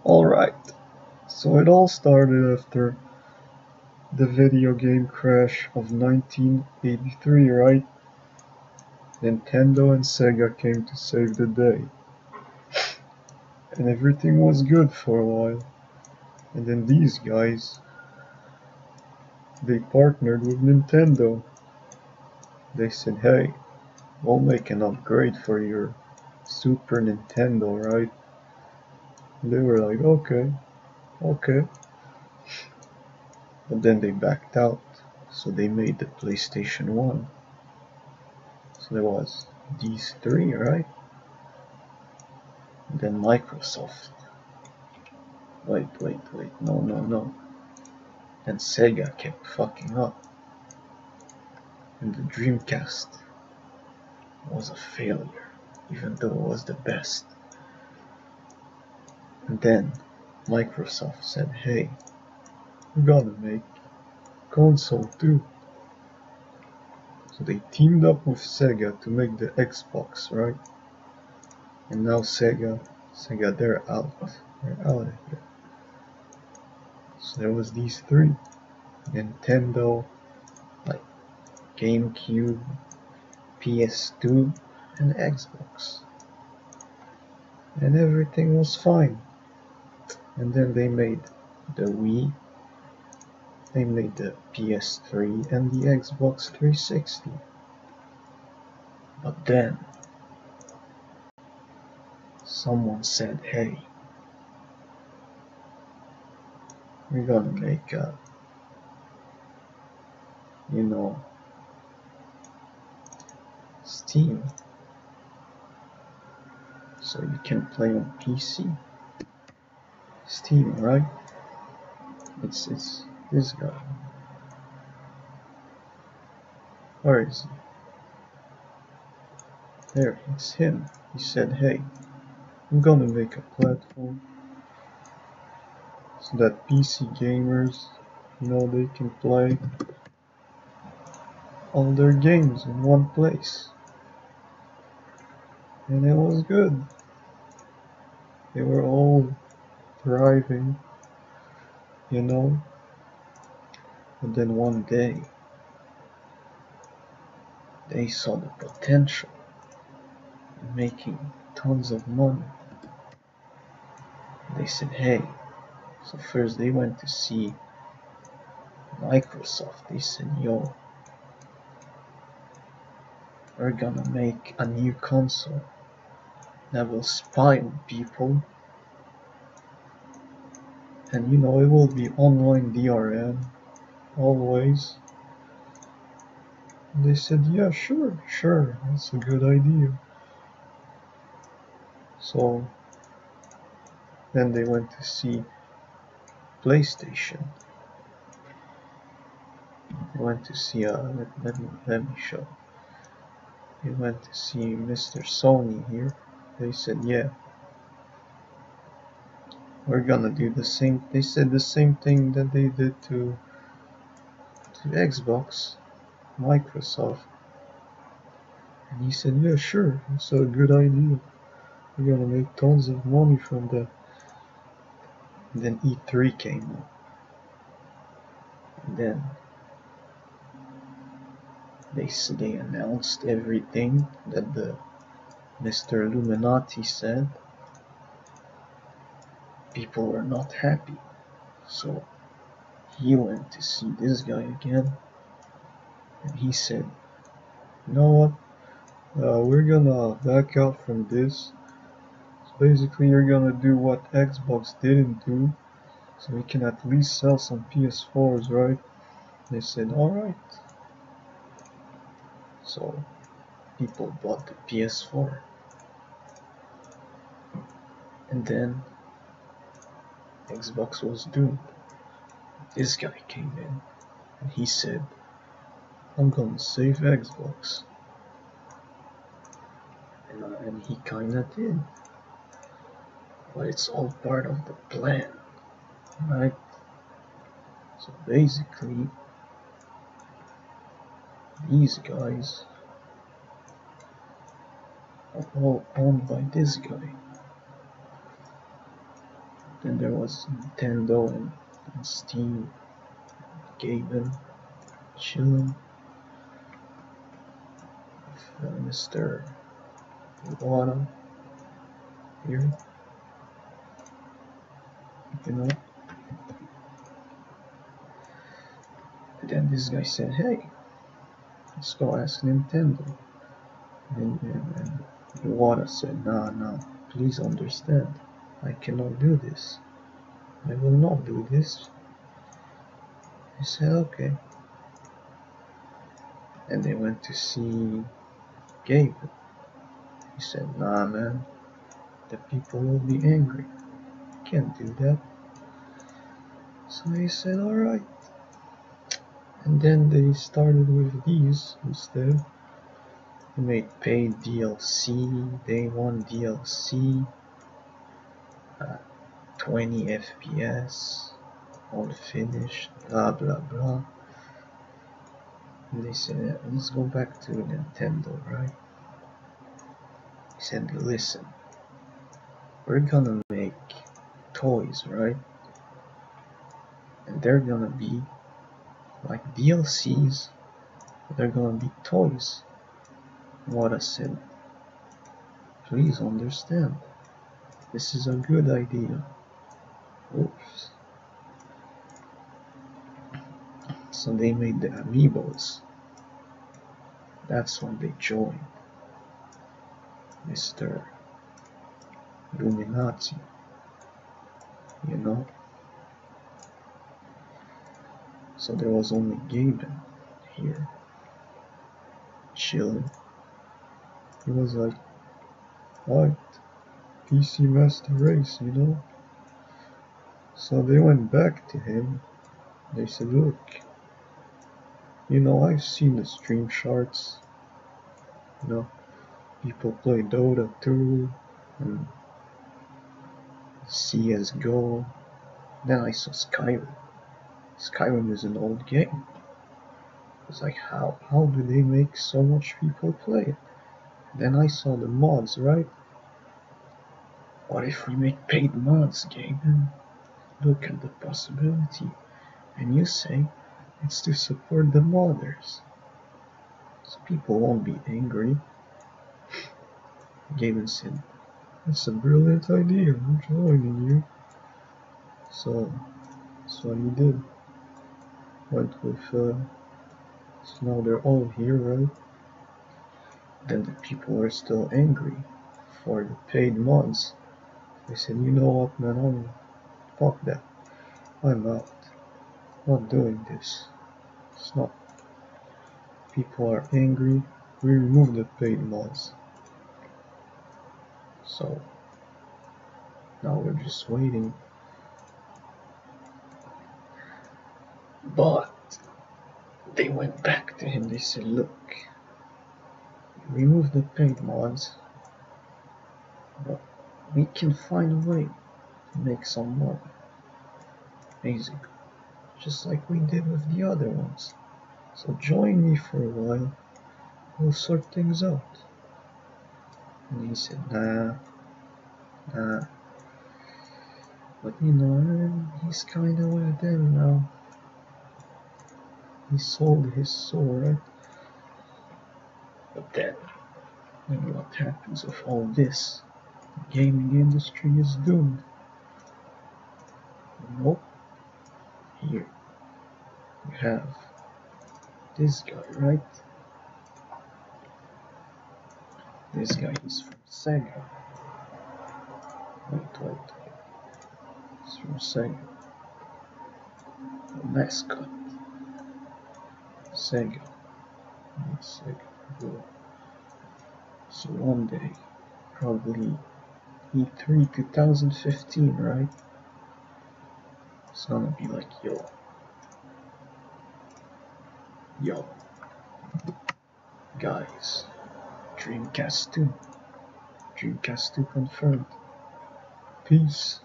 Alright, so it all started after the video game crash of 1983, right? Nintendo and Sega came to save the day. And everything was good for a while. And then these guys, they partnered with Nintendo. They said, hey, we'll make an upgrade for your Super Nintendo, right? And they were like, okay. But then they backed out, so they made the PlayStation 1. So there was these three, right? And then Microsoft. Wait, no. And Sega kept fucking up. And the Dreamcast was a failure, even though it was the best. And then Microsoft said, hey, we gotta make console too. So they teamed up with Sega to make the Xbox, right? And now Sega, they're out of here. So there was these three, Nintendo, like GameCube, PS2, and Xbox. And everything was fine. And then they made the Wii, they made the PS3 and the Xbox 360. But then someone said, hey, we're gonna make a, Steam, so you can play on PC. Steam, right? It's this guy. Where is he? There, it's him. He said, hey, I'm gonna make a platform so that PC gamers, they can play all their games in one place. And it was good. They were all thriving, But then one day, they saw the potential in making tons of money. They said, hey, so first they went to see Microsoft. They said, yo, we're gonna make a new console that will spy on people, and it will be online DRM always. And they said, yeah, sure, that's a good idea. So then they went to see PlayStation. They went to see let me show. They went to see Mr. Sony here. They said, yeah, we're gonna do the same. They said the same thing that they did to Xbox, Microsoft. And he said, yeah, sure, it's a good idea. We're gonna make tons of money from that. And then E3 came up. And then they announced everything that the Mr. Illuminati said. People were not happy. So he went to see this guy again. And he said, you know what? We're gonna back out from this. So basically, you're gonna do what Xbox didn't do, so we can at least sell some PS4s, right? They said, alright. So people bought the PS4. And then Xbox was doomed. This guy came in and he said, I'm gonna save Xbox. And he kinda did. But it's all part of the plan, right? So basically, these guys are all owned by this guy. Then there was Nintendo and Steam, gaming, chilling with Mr. Iwata here, you know. And then this guy said, "Hey, let's go ask Nintendo." And Iwata said, "Nah, please understand, I cannot do this. I will not do this." He said, "Okay." And they went to see Gabe. He said, "Nah, man, the people will be angry. Can't do that." So he said, "Alright." And then they started with these instead. They made paid DLC, day 1 DLC, 20 FPS, all finished, blah blah blah. And they said, "Let's go back to Nintendo, right?" He said, "Listen, we're gonna make toys, right? And they're gonna be like DLCs, but they're gonna be toys." Wada said, "Please understand, this is a good idea." Oops. So they made the amiibos. That's when they joined Mr. Illuminati, you know. So there was only gaming here, chilling. He was like, "Right, PC Master Race, you know." So they went back to him. They said, "Look, you know, I've seen the stream charts. You know, people play Dota 2 and CSGO. Then I saw Skyrim. Skyrim is an old game. It's like, how do they make so much people play it?" Then I saw the mods, right? What if we make paid mods, game? Look at the possibility. And you say it's to support the modders, so people won't be angry. Gavin said, "That's a brilliant idea, I'm joining you." So he did. Went with, so now they're all here, right? Then the people are still angry for the paid mods. They said, "You know what, man, fuck that. I'm out. Not doing this. It's not. People are angry. We remove the paid mods." So now we're just waiting. But they went back to him. They said, "Look, remove the paid mods, but we can find a way to make some money, basically, just like we did with the other ones. So join me for a while. We'll sort things out." And he said, nah. But you know, he's kinda with them now. He sold his soul, right? But then what happens with all this? The gaming industry is doomed. Nope. Here you have this guy, right? This guy is from Sega. Wait. He's from Sega. The mascot. Sega. Sega. So one day, probably E3 2015, right? It's gonna be like, yo, guys, Dreamcast 2 confirmed. Peace.